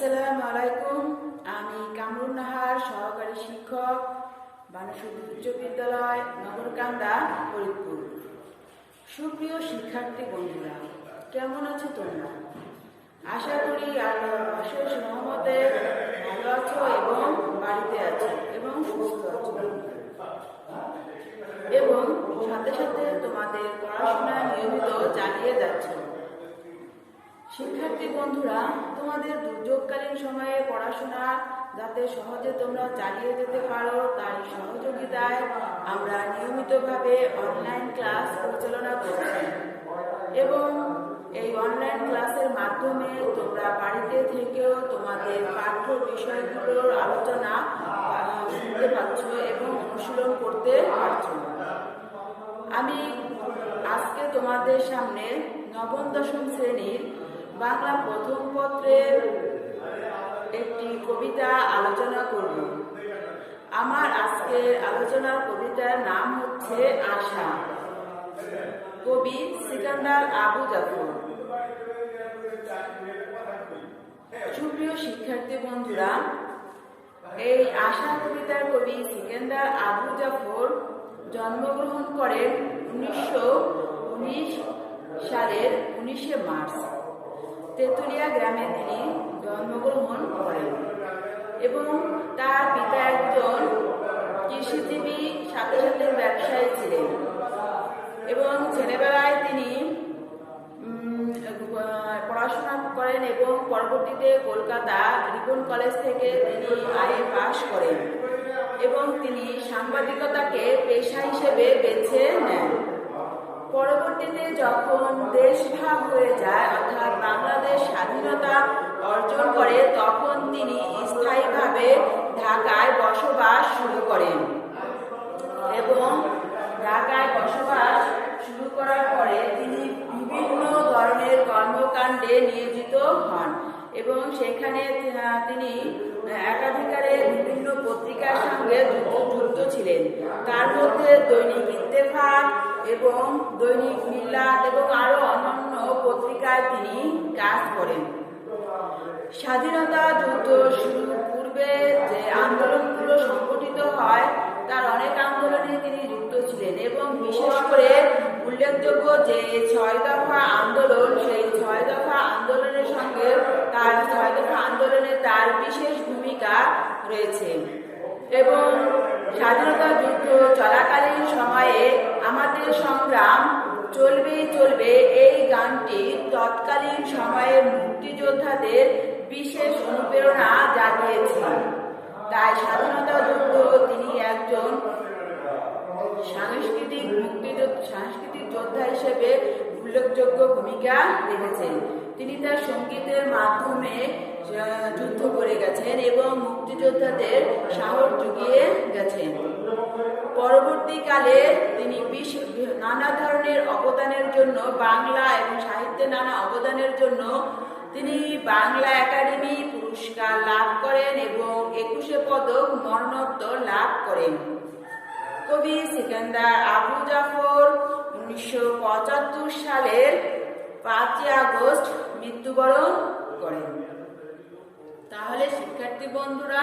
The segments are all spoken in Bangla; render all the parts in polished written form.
আসসালামু আলাইকুম। আমি কামরুন নাহার, সহকারী শিক্ষক, বানুসুদী উচ্চ বিদ্যালয়, নগরকান্দা, ফরিদপুর। সুপ্রিয় শিক্ষার্থী বন্ধুরা, কেমন আছো তোমরা? আশা করি আল্লাহর অশেষ রহমতে ভালো আছো এবং বাড়িতে আছো এবং সুস্থ আছো, এবং সাথে সাথে তোমাদের পড়াশোনা নিয়মিত চালিয়ে যাচ্ছ। শিক্ষার্থী বন্ধুরা, তোমাদের দুর্যোগকালীন সময়ে পড়াশোনা যাতে সহজে তোমরা চালিয়ে যেতে পারো, তার সহযোগিতায় আমরা নিয়মিতভাবে অনলাইন ক্লাস পরিচালনা করছি, এবং এই অনলাইন ক্লাসের মাধ্যমে তোমরা বাড়িতে থেকেও তোমাদের পাঠ্য বিষয়গুলোর আলোচনা শুনতে পাচ্ছ এবং অনুশীলন করতে পারছো। আমি আজকে তোমাদের সামনে নবম দশম শ্রেণীর বাংলা প্রথম পত্রের একটি কবিতা আলোচনা করব। আমার আজকের আলোচনার কবিতার নাম হচ্ছে আশা। কবি সিকান্দার আবু জাফর। সুপ্রিয় শিক্ষার্থী বন্ধুরা, এই আশা কবিতার কবি সিকান্দার আবু জাফর জন্মগ্রহণ করেন 1919 সালের 19শে মার্চ। তেতুলিয়া গ্রামে তিনি জন্মগ্রহণ করেন, এবং তার পিতা একজন কৃষিজীবী, সাথে সাথে ব্যবসায়ী ছিলেন, এবং ছেলেবেলায় তিনি পড়াশোনা করেন এবং পরবর্তীতে কলকাতা রিপন কলেজ থেকে তিনি আইএ পাশ করেন, এবং তিনি সাংবাদিকতাকে পেশা হিসেবে বেছে নেন। পরবর্তীতে যখন দেশ ভাগ হয়ে যায়, অর্থাৎ বাংলাদেশ স্বাধীনতা অর্জন করে, তখন তিনি স্থায়ীভাবে ঢাকায় বসবাস শুরু করেন, এবং ঢাকায় বসবাস শুরু করার পরে তিনি বিভিন্ন ধরনের কর্মকাণ্ডে নিয়োজিত হন, এবং সেখানে তিনি একাধিকারে বিভিন্ন পত্রিকার সঙ্গে যুক্ত ছিলেন। তার মধ্যে দৈনিক ইত্তেফাক এবং দৈনিক মিল্লাত এবং আরো অন্যান্য পত্রিকায় তিনি কাজ করেন। স্বাধীনতা যুদ্ধ শুরুর পূর্বে যে আন্দোলনগুলো সংগঠিত হয়, তার অনেক আন্দোলনে তিনি যুক্ত ছিলেন, এবং বিশেষ করে উল্লেখযোগ্য যে 6 দফা আন্দোলন, সেই 6 দফা আন্দোলনের সঙ্গে তার 6 দফা আন্দোলনে তার বিশেষ ভূমিকা রয়েছে। এবং স্বাধীনতা যুদ্ধ চলাকালীন সময়ে আমাদের সংগ্রাম চলবেই চলবে, এই গানটি তৎকালীন সময়ে মুক্তিযোদ্ধাদের বিশেষ অনুপ্রেরণা জাগিয়েছে। তাই স্বাধীনতা যুদ্ধ তিনি একজন সাংস্কৃতিক যোদ্ধা হিসেবে উল্লেখযোগ্য ভূমিকা রেখেছেন। তিনি তার সঙ্গীতের মাধ্যমে যুদ্ধ করে গেছেন এবং মুক্তিযোদ্ধাদের সাহস জুগিয়ে গেছেন। পরবর্তীকালে তিনি নানা ধরনের অবদানের জন্য, বাংলা এবং সাহিত্যে নানা অবদানের জন্য তিনি বাংলা একাডেমি পুরস্কার লাভ করেন এবং 21শে পদক মরণোত্তর লাভ করেন। কবি সিকান্দার আবু জাফর 1975 সালের 5 আগস্ট মৃত্যুবরণ করেন। তাহলে শিক্ষার্থী বন্ধুরা,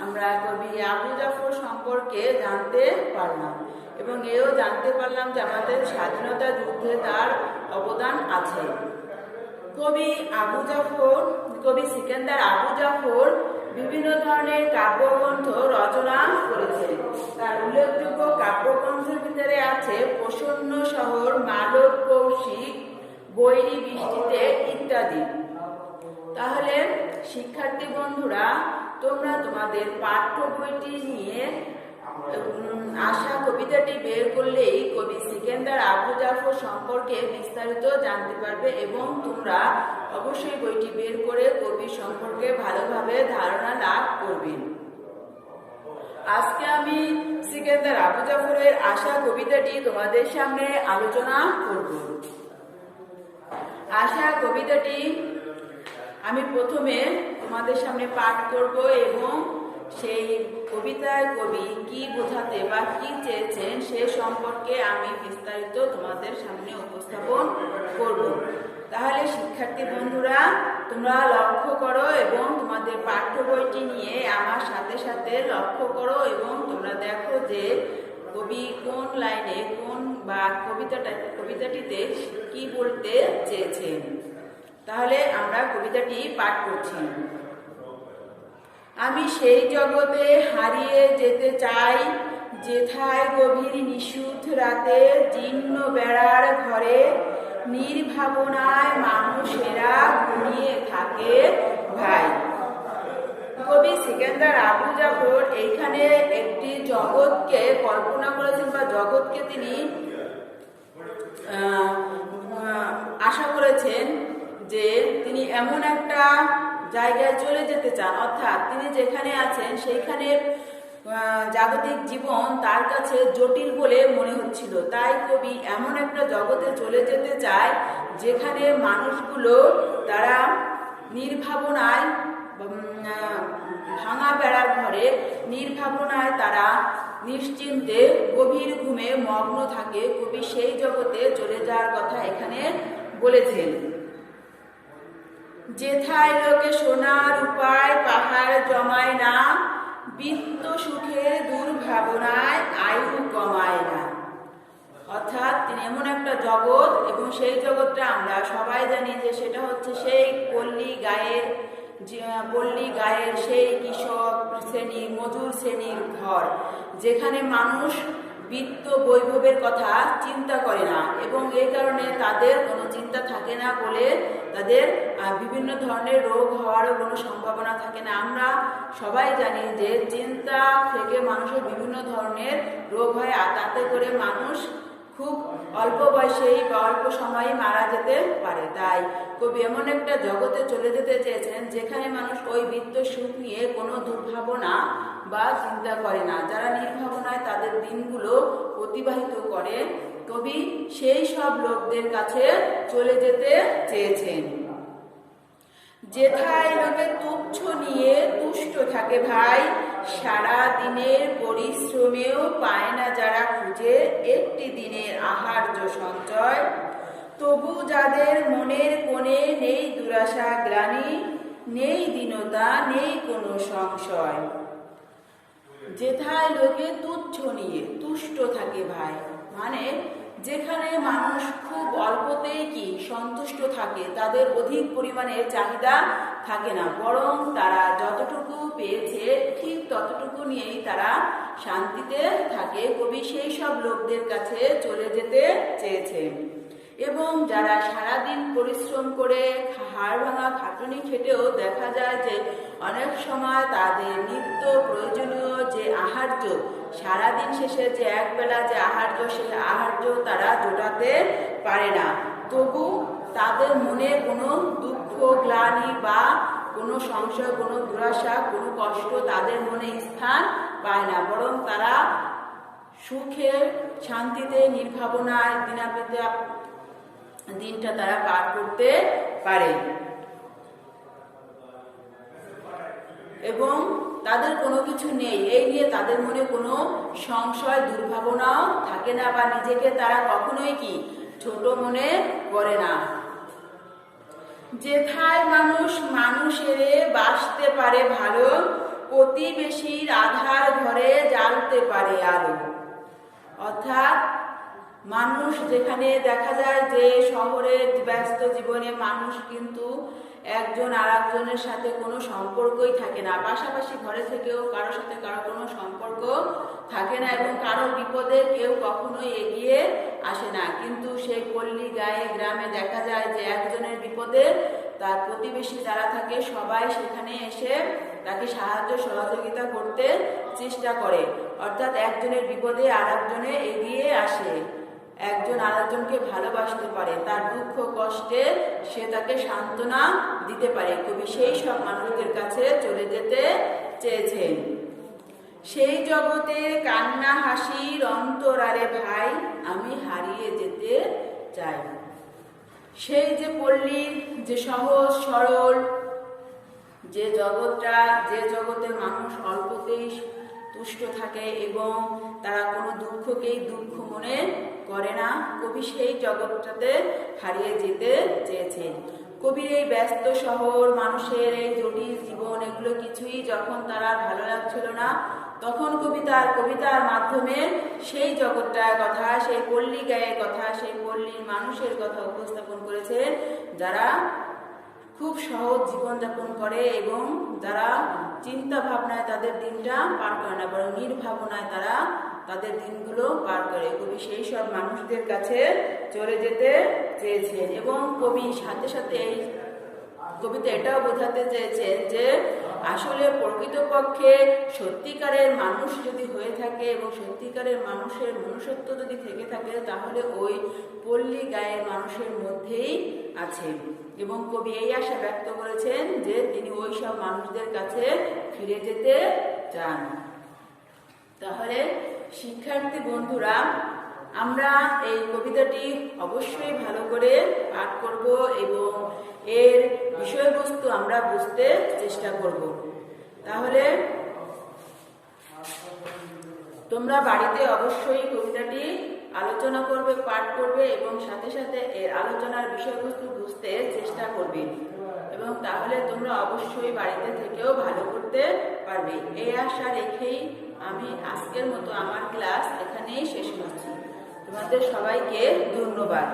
আমরা কবি আবু জাফর সম্পর্কে জানতে পারলাম, এবং এও জানতে পারলাম যে আমাদের স্বাধীনতা যুদ্ধে তার অবদান আছে। কবি সিকান্দার আবু জাফর বিভিন্ন ধরনের কাব্যগ্রন্থ রচনা করেছেন। তার উল্লেখযোগ্য কাব্যগ্রন্থের ভিতরে আছে প্রসন্ন শহর, মালব কৌশিক, বৈরী বৃষ্টিতে ইত্যাদি। তাহলে শিক্ষার্থী বন্ধুরা, তোমরা তোমাদের পাঠ্য বইটি নিয়ে আশা কবিতাটি বের করলেই কবি সিকান্দার আবু জাফর সম্পর্কে বিস্তারিত জানতে পারবে, এবং তোমরা অবশ্যই বইটি বের করে কবি সম্পর্কে ভালোভাবে ধারণা লাভ করবে। আজকে আমি সিকান্দার আবু জাফরের আশা কবিতাটি তোমাদের সামনে আলোচনা করব। আশা কবিতাটি আমি প্রথমে তোমাদের সামনে পাঠ করব, এবং সেই কবিতায় কবি কি বোঝাতে বা কি চেয়েছেন সে সম্পর্কে আমি বিস্তারিত তোমাদের সামনে উপস্থাপন করব। তাহলে শিক্ষার্থী বন্ধুরা, তোমরা লক্ষ্য করো এবং তোমাদের পাঠ্য বইটি নিয়ে আমার সাথে সাথে লক্ষ্য করো এবং তোমরা দেখো যে কবি কোন লাইনে কোন বা কবিতাটিতে কি বলতে চেয়েছেন। তাহলে আমরা কবিতাটি পাঠ করছি। আমি সেই জগতে হারিয়ে যেতে চাই, যেথায় গভীর নিশুদ্ধ রাতে জীর্ণ বেড়ার ঘরে নির্ভাবনায় মানুষেরা ঘুমিয়ে থাকে ভাই। কবি সিকান্দার আবু জাফর এইখানে একটি জগৎকে কল্পনা করেছেন বা জগৎকে তিনি আশা করেছেন যে তিনি এমন একটা জায়গায় চলে যেতে চান, অর্থাৎ তিনি যেখানে আছেন সেইখানে জাগতিক জীবন তার কাছে জটিল বলে মনে হচ্ছিল। তাই কবি এমন একটা জগতে চলে যেতে চায় যেখানে মানুষগুলো তারা নির্ভাবনায় ভাঙা বেড়ার ঘরে নির্ভাবনায় তারা নিশ্চিন্তে গভীর ঘুমে মগ্ন থাকে। কবি সেই জগতে চলে যাওয়ার কথা এখানে বলেছেন। যেথায় লোকে সোনার উপায় পাহাড় জমায় না, বিত্ত সুখের দুর্ভাবনায় আয়ু কমায় না। অর্থাৎ তিনি এমন একটা জগৎ, এবং সেই জগৎটা আমরা সবাই জানি যে সেটা হচ্ছে সেই পল্লী গায়ের সেই কৃষক শ্রেণীর মজুর শ্রেণীর ঘর, যেখানে মানুষ বিত্ত বৈভবের কথা চিন্তা করে না, এবং এই কারণে তাদের কোনো চিন্তা থাকে না বলে তাদের বিভিন্ন ধরনের রোগ হওয়ারও কোনো সম্ভাবনা থাকে না। আমরা সবাই জানি যে চিন্তা থেকে মানুষের বিভিন্ন ধরনের রোগ হয়, আর তাতে করে মানুষ খুব অল্প বয়সেই বা অল্প সময়ে মারা যেতে পারে। তাই কবি এমন একটা জগতে চলে যেতে চেয়েছেন যেখানে মানুষ ওই বিত্ত সুখ নিয়ে কোনো দুর্ভাবনা বা চিন্তা করে না, যারা নির্ভাবনায় তাদের দিনগুলো অতিবাহিত করে। কবি সেই সব লোকদের কাছে চলে যেতে চেয়েছেন। যেথায় লোকে তুচ্ছ নিয়ে তুষ্ট থাকে ভাই, সারা দিনের পরিশ্রমেও পায় না যারা খুঁজে একটি দিনের আহার্য সঞ্চয়, তবু যাদের মনের কোণে নেই দুরাশা গ্লানি, নেই দীনতা নেই কোনো সংশয়। যেথায় লোকে তুচ্ছ নিয়ে তুষ্ট থাকে ভাই, মানে যেখানে মানুষ খুব অল্পতেই কি সন্তুষ্ট থাকে, তাদের অধিক পরিমাণে চাহিদা থাকে না, বরং তারা যতটুকু পেয়েছে ঠিক ততটুকু নিয়েই তারা শান্তিতে থাকে। কবি সেই সব লোকদের কাছে চলে যেতে চেয়েছেন। এবং যারা সারাদিন পরিশ্রম করে হাড় ভাঙা খাটুনি খেটেও দেখা যায় যে অনেক সময় তাদের নিত্য প্রয়োজনীয় যে আহার্য, সারাদিন শেষে যে একবেলা যে আহার্য, সেই আহার্য তারা জোটাতে পারে না, তবু তাদের মনে কোনো দুঃখ গ্লানি বা কোনো সংশয়, কোনো দুরাশা, কোনো কষ্ট তাদের মনে স্থান পায় না, বরং তারা সুখে শান্তিতে নির্ভাবনায় দিনটা তারা পার করতে পারে, এবং তাদের কোনো কিছু নেই এই নিয়ে তাদের মনে কোনো সংশয় দুর্ভাবনাও থাকে না, বা নিজেকে তারা কখনোই কি ছোট মনে করে না। যেথায় মানুষ মানুষেরে বাসতে পারে ভালো, প্রতিবেশীর আধার ঘরে জ্বালতে পারে আলো। অর্থাৎ মানুষ যেখানে দেখা যায় যে শহরের ব্যস্ত জীবনে মানুষ কিন্তু একজন আর একজনের সাথে কোনো সম্পর্কই থাকে না, পাশাপাশি ঘরে থেকেও কারোর সাথে কারো কোনো সম্পর্ক থাকে না, এবং কারোর বিপদে কেউ কখনোই এগিয়ে আসে না। কিন্তু সেই পল্লী গ্রামে দেখা যায় যে একজনের বিপদে তার প্রতিবেশী যারা থাকে সবাই সেখানে এসে তাকে সাহায্য সহযোগিতা করতে চেষ্টা করে, অর্থাৎ একজনের বিপদে আর একজনে এগিয়ে আসে, একজন আরেকজনকে ভালোবাসতে পারে, তার দুঃখ কষ্টে সে তাকে সান্ত্বনা দিতে পারে। কবি সেই সব মানুষদের কাছে চলে যেতে চেয়েছেন। সেই জগতে কান্না হাসির অন্তরালে ভাই আমি হারিয়ে যেতে চাই। সেই যে পল্লীর যে সহজ সরল যে জগতে মানুষ অল্পতেই তুষ্ট থাকে এবং তারা কোনো দুঃখকেই দুঃখ মনে করে না, কবি সেই জগৎটাতে হারিয়ে যেতে চেয়েছেন। কবির এই ব্যস্ত শহর, মানুষের এই জটিল জীবন, এগুলো কিছুই যখন তারা ভালো লাগছিল না, তখন কবিতার মাধ্যমে সেই জগৎটার কথা, সেই পল্লী গায়ের কথা, সেই পল্লীর মানুষের কথা উপস্থাপন করেছেন, যারা খুব সহজ জীবনযাপন করে এবং যারা চিন্তা ভাবনায় তাদের দিনটা পার করে না, বরং নির্ভাবনায় তারা তাদের দিনগুলো পার করে। কবি সেই সব মানুষদের কাছে চলে যেতে চেয়েছেন এবং কবি সাথে সাথে এই কবিতা এটাও বোঝাতে চেয়েছেন যে আসলে প্রকৃতপক্ষে সত্যিকারের মানুষ যদি হয়ে থাকে এবং সত্যিকারের মানুষের মনুষ্যত্ব যদি থেকে থাকে, তাহলে ওই পল্লী গায়ের মানুষের মধ্যেই আছে। এবং কবি এই আশা ব্যক্ত করেছেন যে তিনি ওই সব মানুষদের কাছে ফিরে যেতে চান। তাহলে শিক্ষার্থী বন্ধুরা, আমরা এই কবিতাটি অবশ্যই ভালো করে পাঠ করব এবং এর বিষয়বস্তু আমরা বুঝতে চেষ্টা করব। তাহলে তোমরা বাড়িতে অবশ্যই কবিতাটি আলোচনা করবে, পাঠ করবে এবং সাথে সাথে এর আলোচনার বিষয়বস্তু বুঝতে চেষ্টা করবে এবং তাহলে তোমরা অবশ্যই বাড়িতে থেকেও ভালো করতে পারবে। এই আশা রেখেই আমি আজকের মতো আমার ক্লাস এখানেই শেষ করছি। তোমাদের সবাইকে ধন্যবাদ।